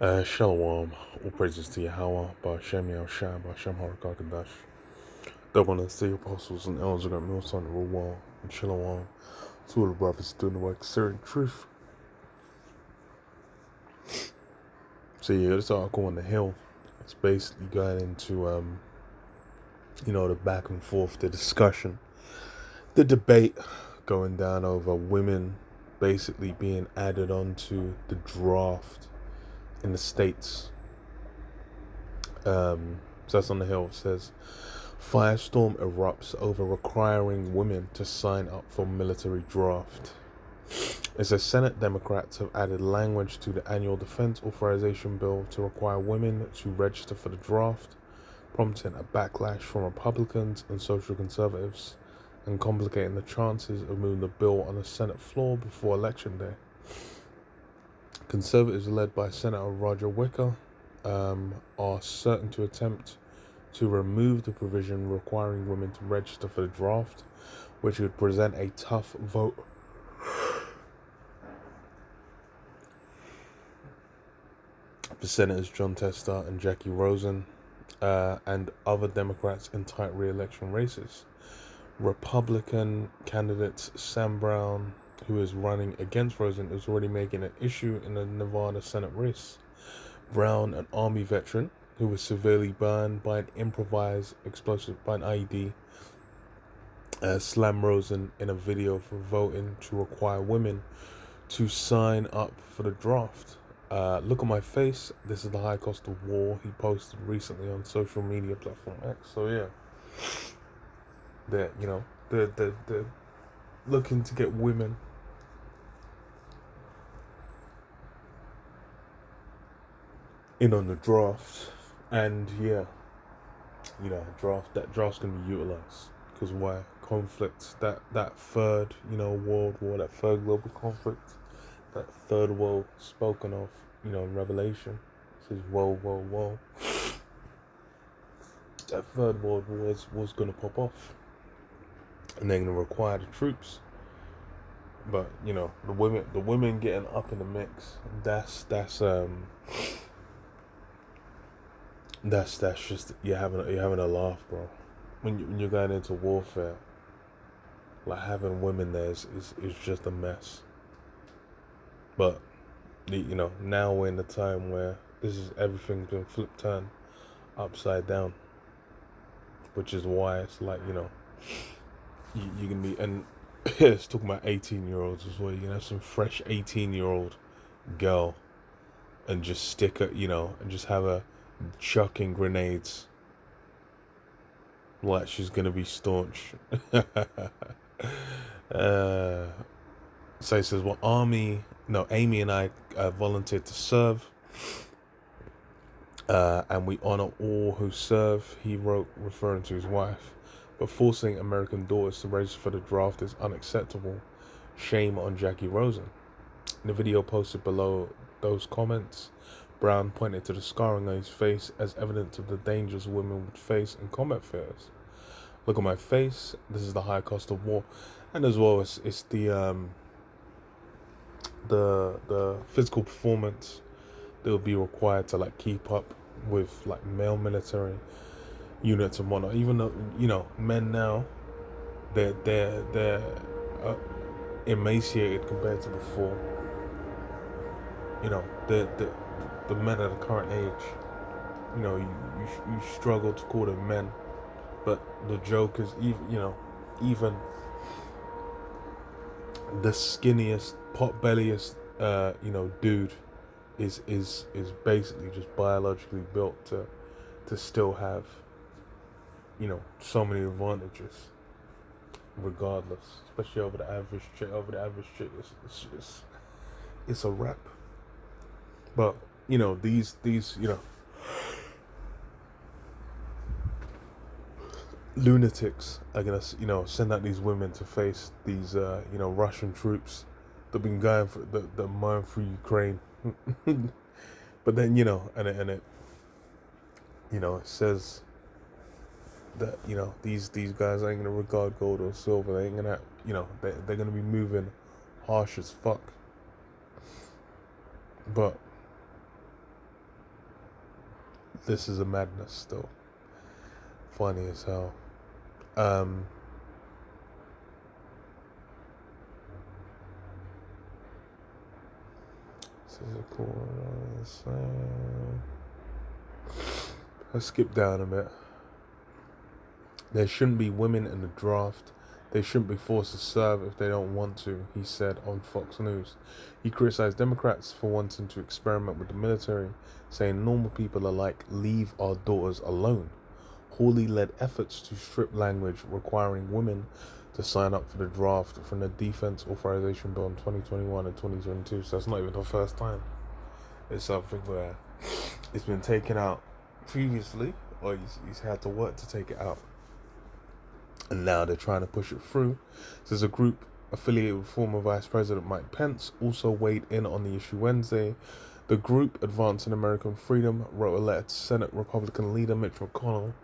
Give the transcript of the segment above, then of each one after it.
Shalom, all praises to Yahweh, Ba'Shem Yahushua, Ba'Shem Harakakadash. Double and the apostles and elders of God, Milson, Ruwal, and Shalom, to all the brothers doing the work, serving truth. So yeah, this article on the Hill, it's basically going into, the back and forth, the discussion, the debate going down over women basically being added onto the draft in the States. So that's on the Hill. It says, firestorm erupts over requiring women to sign up for military draft. It says Senate Democrats have added language to the annual defense authorization bill to require women to register for the draft, prompting a backlash from Republicans and social conservatives and complicating the chances of moving the bill on the Senate floor before Election Day. Conservatives led by Senator Roger Wicker are certain to attempt to remove the provision requiring women to register for the draft, which would present a tough vote. For Senators John Tester and Jackie Rosen and other Democrats in tight re-election races. Republican candidate Sam Brown, who is running against Rosen, is already making an issue in the Nevada Senate race. Brown, an Army veteran who was severely burned by an improvised explosive by an IED, slammed Rosen in a video for voting to require women to sign up for the draft. Look at my face. This is the high cost of war. He posted recently on social media platform X. So yeah, they're looking to get women in on the draft, and yeah, draft's gonna be utilized because why? Conflict, that third world war, that third global conflict, that third world spoken of in Revelation. It says whoa. That third world war was gonna pop off, and they're gonna require the troops. But the women getting up in the mix, that's just you're having a laugh, bro. When you're going into warfare, like having women there is just a mess. But now we're in the time where everything's been flipped turned upside down, which is why it's like you can be, and it's talking about 18-year-olds as well. You can have some fresh 18-year-old girl and just stick it, and just have her chucking grenades like she's gonna be staunch. So it says, well, Amy and I volunteered to serve, and we honor all who serve, he wrote, referring to his wife. But forcing American daughters to register for the draft is unacceptable. Shame on Jackie Rosen. In the video posted below those comments, Brown pointed to the scarring on his face as evidence of the dangers women would face in combat fairs. Look at my face. This is the high cost of war, and as well as it's the physical performance that will be required to keep up with male military units and whatnot. Even though men now they're emaciated compared to before. The men at the current age, you struggle to call them men, but the joke is even the skinniest, pot-belliest, dude is basically just biologically built to still have, so many advantages, regardless. Especially over the average chick. It's a wrap. But these lunatics are gonna send out these women to face these Russian troops that've been going for the mine through Ukraine. But then it says that these guys ain't gonna regard gold or silver. They ain't gonna they're gonna be moving harsh as fuck. But this is a madness still. Funny as hell. Um, this is a cool. Let's skip down a bit. There shouldn't be women in the draft. They shouldn't be forced to serve if they don't want to, he said on Fox News. He criticized Democrats for wanting to experiment with the military, saying normal people are like, leave our daughters alone. Hawley led efforts to strip language requiring women to sign up for the draft from the Defense Authorization Bill in 2021 and 2022. So that's not even the first time. It's something where it's been taken out previously, or he's had to work to take it out. And now they're trying to push it through. There's a group affiliated with former Vice President Mike Pence also weighed in on the issue Wednesday. The group, Advancing American Freedom, wrote a letter to Senate Republican leader Mitch McConnell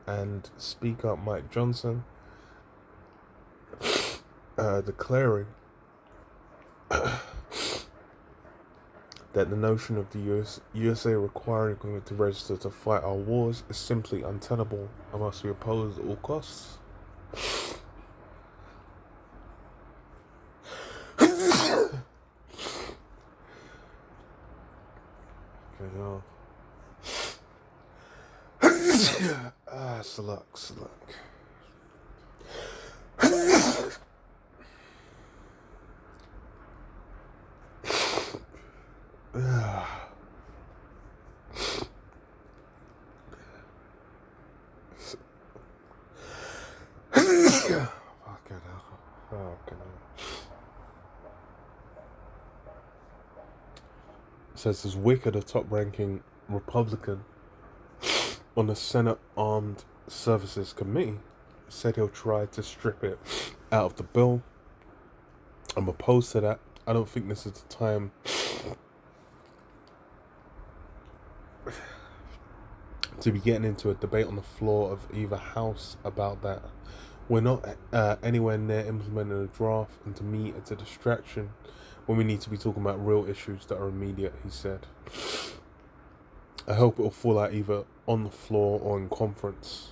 and Speaker Mike Johnson, declaring that the notion of the USA requiring women to register to fight our wars is simply untenable and must be opposed at all costs. Slug. Says this Wicker, a top-ranking Republican on the Senate Armed Services Committee, said he'll try to strip it out of the bill. I'm opposed to that. I don't think this is the time to be getting into a debate on the floor of either house about that. We're not anywhere near implementing a draft, and to me it's a distraction when we need to be talking about real issues that are immediate, he said. I hope it'll fall out either on the floor or in conference.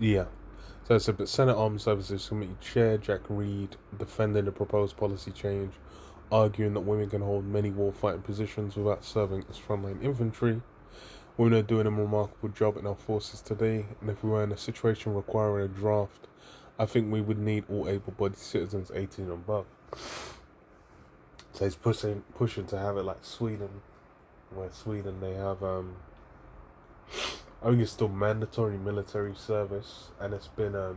Yeah. So I said, but Senate Armed Services Committee Chair Jack Reed defended the proposed policy change, arguing that women can hold many warfighting positions without serving as frontline infantry. Women are doing a remarkable job in our forces today, and if we were in a situation requiring a draft, I think we would need all able-bodied citizens 18 and above. So he's pushing to have it like Sweden, where Sweden they have I think it's still mandatory military service, and it's been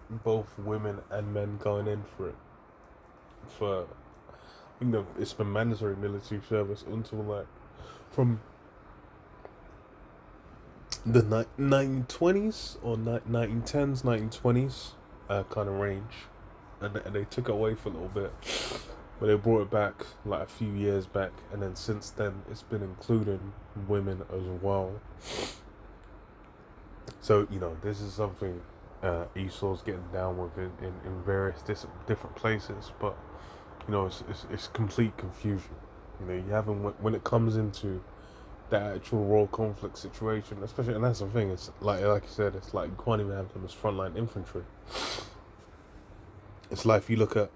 both women and men going in for it. I think it's been mandatory military service until like from the 1920s or 1910s, 1920s kind of range, and they took it away for a little bit, but they brought it back like a few years back, and then since then it's been including women as well. So this is something Esau's getting down with in various different places, but it's complete confusion. You haven't when it comes into the actual raw conflict situation, especially, and that's the thing. It's like you said, it's like you can't even have them as frontline infantry. It's like if you look at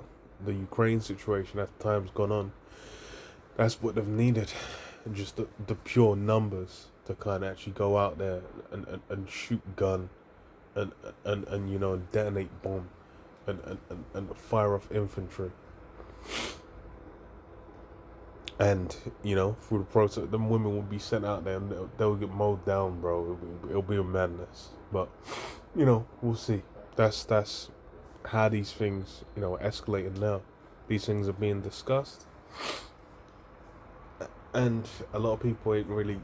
the Ukraine situation as time's gone on, that's what they've needed, just the pure numbers to kind of actually go out there and shoot gun, and detonate bomb, and fire off infantry. And through the process, them women will be sent out there and they'll get mowed down, bro. It'll be a madness. But we'll see. That's how these things are escalating now. These things are being discussed, and a lot of people ain't really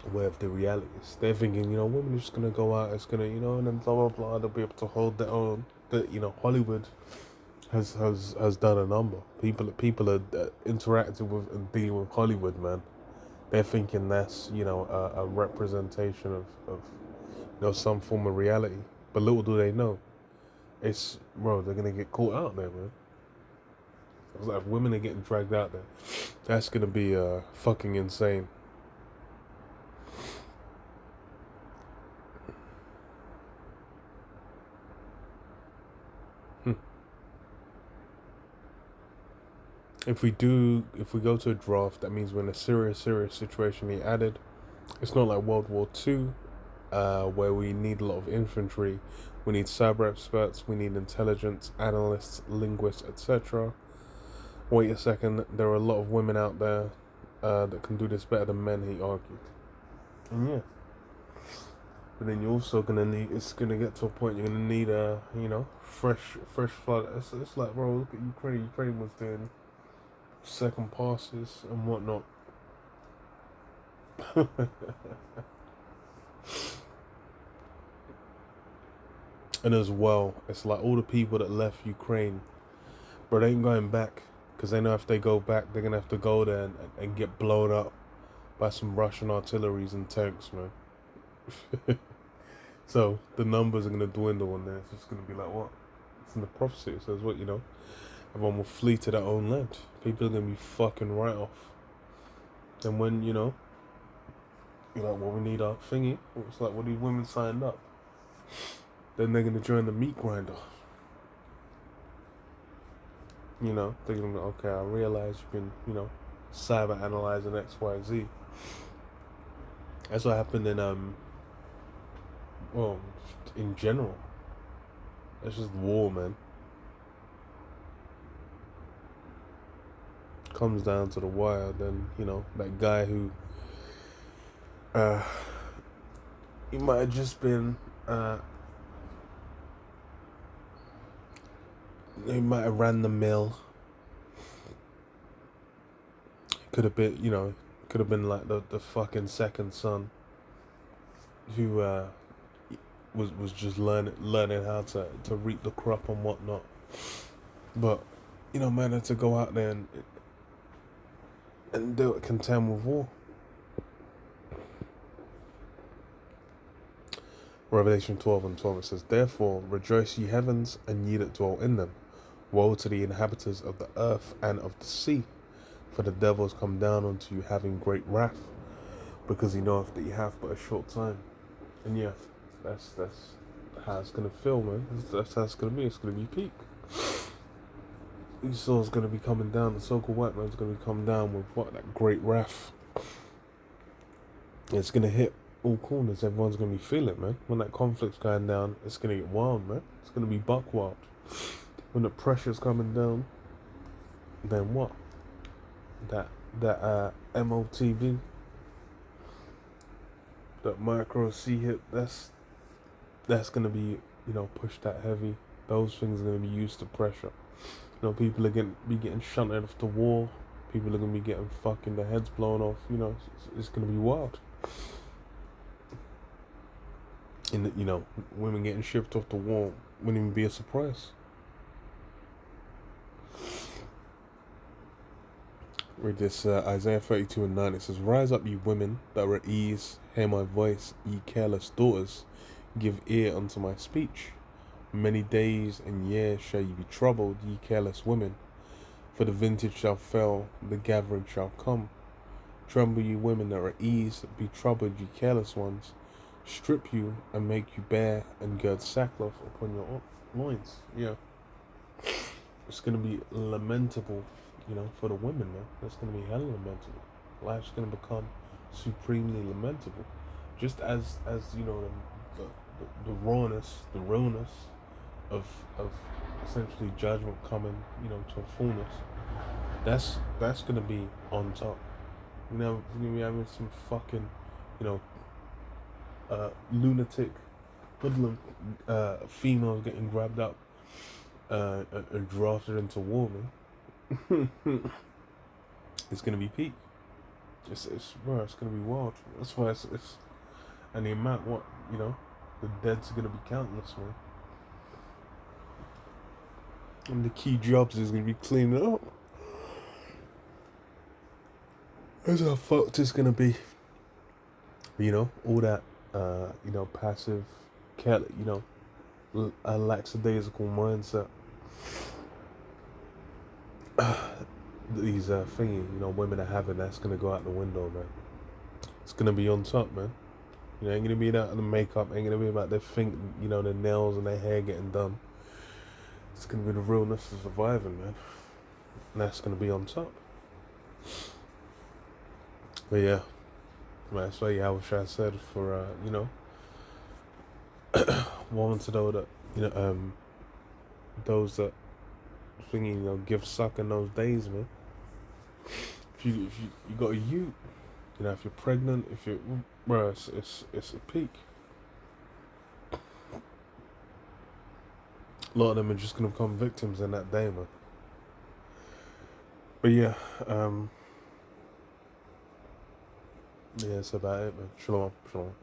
aware of the realities. They're thinking women are just gonna go out, it's gonna and then blah blah blah, they'll be able to hold their own. That Hollywood has done a number. People are interacting with and dealing with Hollywood, man. They're thinking that's a representation of some form of reality. But little do they know, It's bro, they're gonna get caught out there, man. It's like if women are getting dragged out there. That's gonna be fucking insane. Hmm. If we go to a draft, that means we're in a serious situation. He added, it's not like World War II, where we need a lot of infantry. We need cyber experts. We need intelligence analysts, linguists, etc. Wait a second, there are a lot of women out there that can do this better than men. He argued, and yeah. But then you're also gonna need. It's gonna get to a point you're gonna need a fresh flood. It's like, bro, look at Ukraine. Ukraine was doing second passes and whatnot. And as well, it's like all the people that left Ukraine, but they ain't going back because they know if they go back, they're gonna have to go there and get blown up by some Russian artilleries and tanks, man. So the numbers are gonna dwindle, and then it's just gonna be like what? It's in the prophecy. It says what, everyone will flee to their own land. People are gonna be fucking right off. And when you're like, well, we need our thingy. It's like, what these women signed up. Then they're gonna join the meat grinder. They're gonna be okay. I realize you've been, cyber analyzing X, Y, Z. That's what happened in well, in general. It's just war, man. Comes down to the wire. Then that guy who, he might have just been, he might have ran the mill. Could have been, could have been like the fucking second son who was just learning how to reap the crop and whatnot. But man had to go out there and do it, contend with war. Revelation 12:12, it says, therefore rejoice ye heavens, and ye that dwell in them. Woe to the inhabitants of the earth and of the sea, for the devil has come down unto you having great wrath, because he knoweth that ye have but a short time. And yeah, that's how it's gonna feel, man. That's how it's gonna be. It's gonna be peak. Esau's gonna be coming down. The so-called white man's gonna be coming down with that great wrath. It's gonna hit all corners. Everyone's gonna be feeling it, man. When that conflict's going down, it's gonna get wild, man. It's gonna be buck wild. When the pressure's coming down, then what? That MOTV, that micro C hit, that's gonna be pushed that heavy. Those things are gonna be used to pressure. People are gonna be getting shunted off the wall. People are gonna be getting fucking their heads blown off. It's gonna be wild. And women getting shipped off the wall wouldn't even be a surprise. Read this, Isaiah 32:9. It says, rise up, ye women that are at ease, hear my voice, ye careless daughters, give ear unto my speech. Many days and years shall ye be troubled, ye careless women, for the vintage shall fail, the gathering shall come. Tremble, ye women that are at ease, be troubled, ye careless ones. Strip you and make you bare, and gird sackcloth upon your loins. Yeah, it's gonna be lamentable, for the women, man. That's gonna be hella lamentable. Life's gonna become supremely lamentable, just as the rawness, the realness of essentially judgment coming, to a fullness. That's gonna be on top. We're gonna be having some fucking, lunatic, hoodlum, females getting grabbed up, and drafted into war, man. It's gonna be peak. It's gonna be wild. That's why it's and the amount the dead's gonna be countless, man. And the key jobs is gonna be cleaning up. That's how fucked it's gonna be. All that passive, a lackadaisical mindset. These thingy, women are having, that's gonna go out the window, man. It's gonna be on top, man. Ain't gonna be that the makeup, ain't gonna be about their their nails and their hair getting done. It's gonna be the realness of surviving, man. And that's gonna be on top. But yeah, man, that's why I wish I said for woman to know that those that thingy, give suck in those days, man. If you got a youth, if you're pregnant, if you're, bro, it's a peak. A lot of them are just gonna become victims in that day, man. But yeah, yeah, that's about it, man. Shalom, shalom.